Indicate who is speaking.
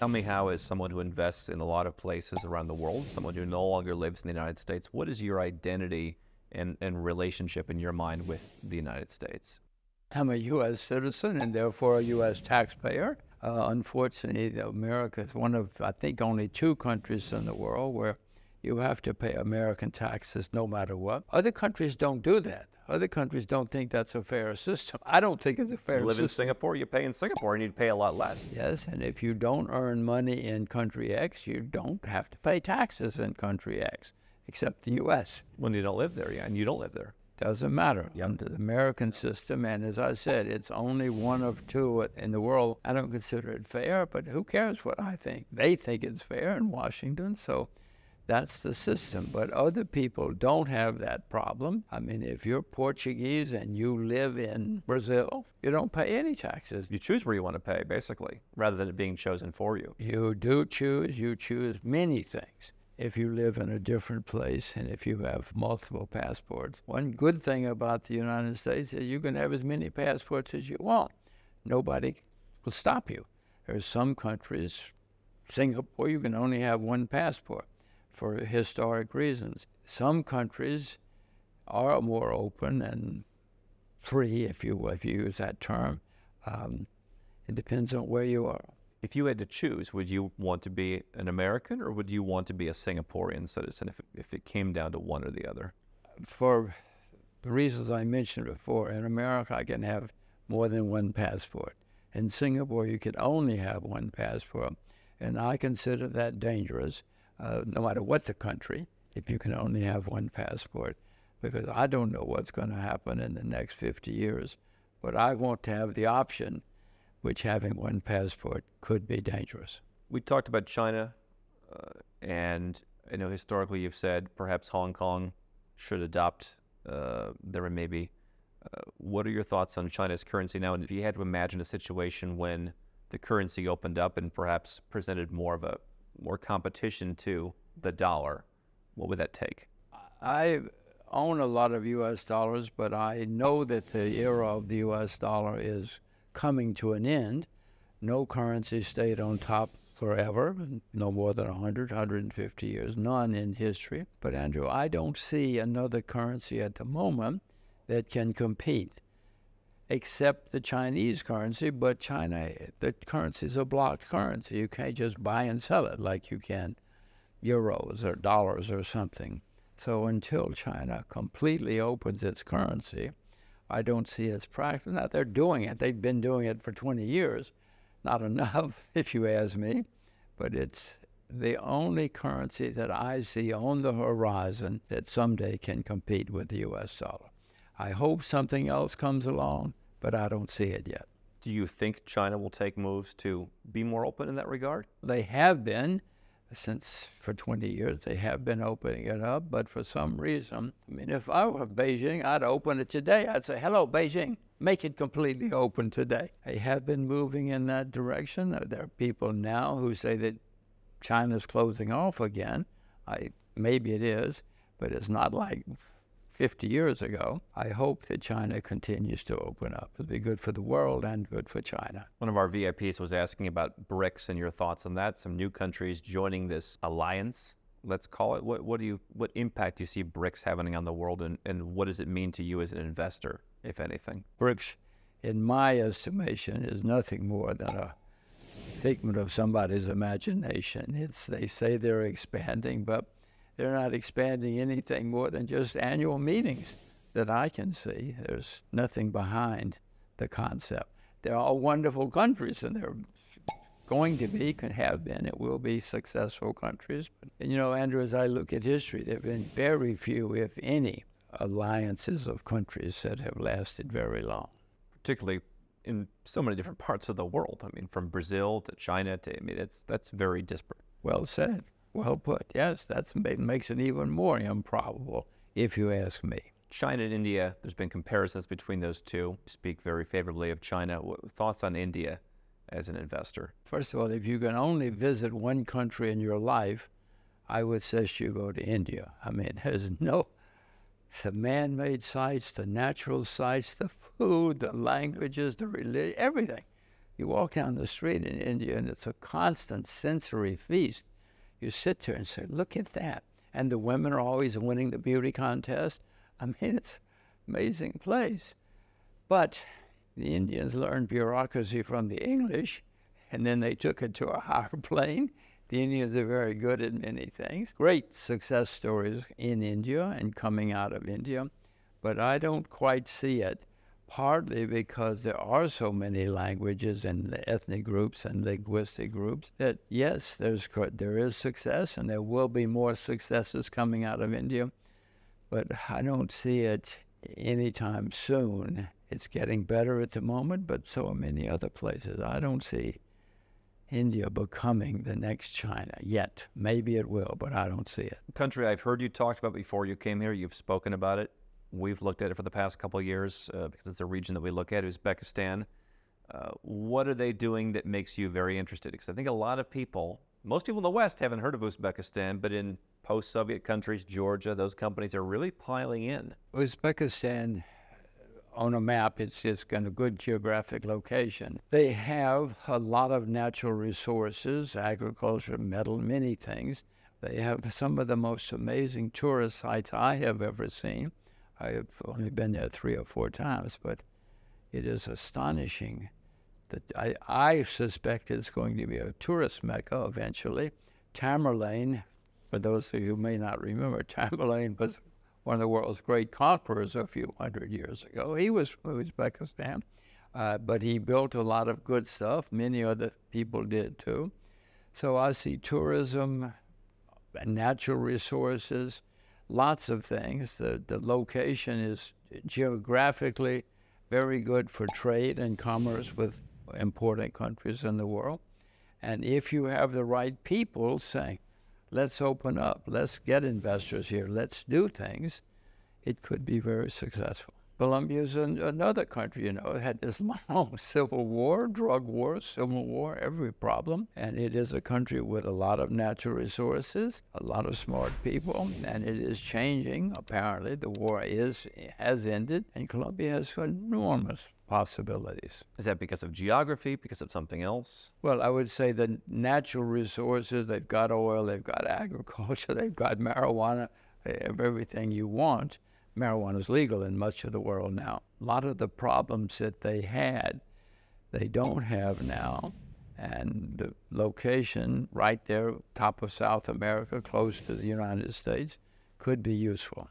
Speaker 1: Tell me, how, as someone who invests in a lot of places around the world, someone who no longer lives in the United States, what is your identity and relationship in your mind with the United States?
Speaker 2: I'm a U.S. citizen and therefore a U.S. taxpayer. Unfortunately, America is one of, I think, only 2 countries in the world where you have to pay American taxes no matter what. Other countries don't do that. Other countries don't think that's a fair system. I don't think it's a fair system.
Speaker 1: You live in Singapore, you pay in Singapore, and you'd pay a lot less.
Speaker 2: Yes, and if you don't earn money in country X, you don't have to pay taxes in country X, except the U.S.
Speaker 1: When you don't live there, yeah, and you don't live there.
Speaker 2: Doesn't matter. Under the American system, and as I said, it's only one of 2 in the world. I don't consider it fair, but who cares what I think? They think it's fair in Washington, so that's the system. But other people don't have that problem. I mean, if you're Portuguese and you live in Brazil, you don't pay any taxes.
Speaker 1: You choose where you want to pay, basically, rather than it being chosen for you.
Speaker 2: You do choose. You choose many things if you live in a different place and if you have multiple passports. One good thing about the United States is you can have as many passports as you want. Nobody will stop you. There's some countries, Singapore, you can only have 1 passport for historic reasons. Some countries are more open and free, if you use that term. It depends on where you are.
Speaker 1: If you had to choose, would you want to be an American or would you want to be a Singaporean citizen if it came down to one or the other?
Speaker 2: For the reasons I mentioned before, in America I can have more than 1 passport. In Singapore you can only have 1 passport, and I consider that dangerous, no matter what the country, if you can only have 1 passport, because I don't know what's going to happen in the next 50 years. But I want to have the option, which having 1 passport could be dangerous.
Speaker 1: We talked about China, and I know historically you've said perhaps Hong Kong should adopt the renminbi. What are your thoughts on China's currency now? And if you had to imagine a situation when the currency opened up and perhaps presented more competition to the dollar, what would that take?
Speaker 2: I own a lot of U.S. dollars, but I know that the era of the U.S. dollar is coming to an end. No currency stayed on top forever, no more than 100, 150 years, none in history. But Andrew, I don't see another currency at the moment that can compete, except the Chinese currency. But China, the currency is a blocked currency. You can't just buy and sell it like you can euros or dollars or something. So until China completely opens its currency, I don't see its practice. Now, they're doing it. They've been doing it for 20 years. Not enough, if you ask me, but it's the only currency that I see on the horizon that someday can compete with the U.S. dollar. I hope something else comes along, but I don't see it yet.
Speaker 1: Do you think China will take moves to be more open in that regard?
Speaker 2: They have been. Since for 20 years, they have been opening it up, but for some reason, I mean, if I were Beijing, I'd open it today. I'd say, hello, Beijing, make it completely open today. They have been moving in that direction. There are people now who say that China's closing off again. Maybe it is, but it's not like 50 years ago. I hope that China continues to open up. It'll be good for the world and good for China.
Speaker 1: One of our VIPs was asking about BRICS and your thoughts on that. Some new countries joining this alliance, let's call it. What impact do you see BRICS having on the world, and what does it mean to you as an investor, if anything?
Speaker 2: BRICS, in my estimation, is nothing more than a figment of somebody's imagination. They say they're expanding, but they're not expanding anything more than just annual meetings that I can see. There's nothing behind the concept. They're all wonderful countries, and they're going to be, have been, it will be successful countries. And you know, Andrew, as I look at history, there have been very few, if any, alliances of countries that have lasted very long.
Speaker 1: Particularly in so many different parts of the world. I mean, from Brazil to China to, that's very disparate.
Speaker 2: Well said. Well put. Yes, that makes it even more improbable, if you ask me.
Speaker 1: China and India, there's been comparisons between those two. Speak very favorably of China. What thoughts on India as an investor?
Speaker 2: First of all, if you can only visit one country in your life, I would suggest you go to India. I mean, the man-made sites, the natural sites, the food, the languages, the religion, everything. You walk down the street in India, and it's a constant sensory feast. You sit there and say, look at that. And the women are always winning the beauty contest. I mean, it's an amazing place. But the Indians learned bureaucracy from the English, and then they took it to a higher plane. The Indians are very good at many things. Great success stories in India and coming out of India, but I don't quite see it, partly because there are so many languages and ethnic groups and linguistic groups that, yes, there is success, and there will be more successes coming out of India, but I don't see it anytime soon. It's getting better at the moment, but so are many other places. I don't see India becoming the next China yet. Maybe it will, but I don't see it.
Speaker 1: Country I've heard you talked about before you came here. You've spoken about it. We've looked at it for the past couple of years because it's a region that we look at, Uzbekistan. What are they doing that makes you very interested? Because I think a lot of people, most people in the West haven't heard of Uzbekistan, but in post-Soviet countries, Georgia, those companies are really piling in.
Speaker 2: Uzbekistan, on a map, it's just got a good geographic location. They have a lot of natural resources, agriculture, metal, many things. They have some of the most amazing tourist sites I have ever seen. I have only been there 3 or 4 times, but it is astonishing that I suspect it's going to be a tourist mecca eventually. Tamerlane, for those of you who may not remember, Tamerlane was one of the world's great conquerors a few hundred years ago. He was from Uzbekistan, but he built a lot of good stuff. Many other people did too. So I see tourism, natural resources, lots of things. The location is geographically very good for trade and commerce with important countries in the world. And if you have the right people saying, let's open up, let's get investors here, let's do things, it could be very successful. Colombia is another country, you know, it had this long civil war, drug war, civil war, every problem. And it is a country with a lot of natural resources, a lot of smart people, and it is changing. Apparently, the war has ended, and Colombia has enormous possibilities.
Speaker 1: Is that because of geography, because of something else?
Speaker 2: Well, I would say the natural resources, they've got oil, they've got agriculture, they've got marijuana, they have everything you want. Marijuana is legal in much of the world now. A lot of the problems that they had, they don't have now. And the location right there, top of South America, close to the United States, could be useful.